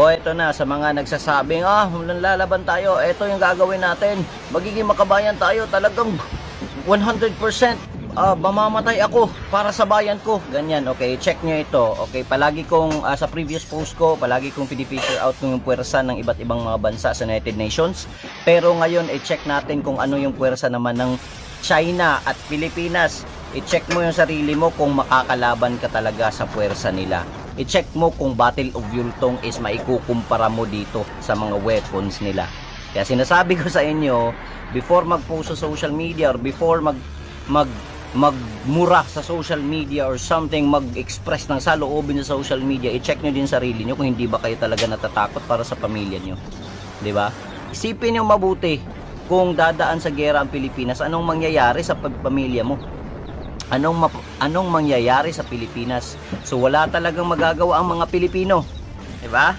O eto na, sa mga nagsasabing, lalaban tayo, eto yung gagawin natin, magiging makabayan tayo, talagang 100% mamamatay ako para sa bayan ko. Ganyan, okay, check nyo ito. Okay, palagi kong, sa previous post ko, palagi kong pinipicture out kung yung puwersa ng iba't ibang mga bansa sa United Nations. Pero ngayon, i-check natin kung ano yung puwersa naman ng China at Pilipinas. I-check mo yung sarili mo kung makakalaban ka talaga sa puwersa nila. I-check mo kung Battle of Yultong is maikukumpara mo dito sa mga weapons nila. Kaya sinasabi ko sa inyo, before mag-post sa social media or before magmura sa social media or something, mag-express ng saloobin sa social media, i-check nyo din sarili nyo kung hindi ba kayo talaga natatakot para sa pamilya nyo. 'Di ba? Isipin nyo mabuti, kung dadaan sa giyera ang Pilipinas, anong mangyayari sa pamilya mo? Anong mangyayari sa Pilipinas? So wala talagang magagawa ang mga Pilipino, 'di ba?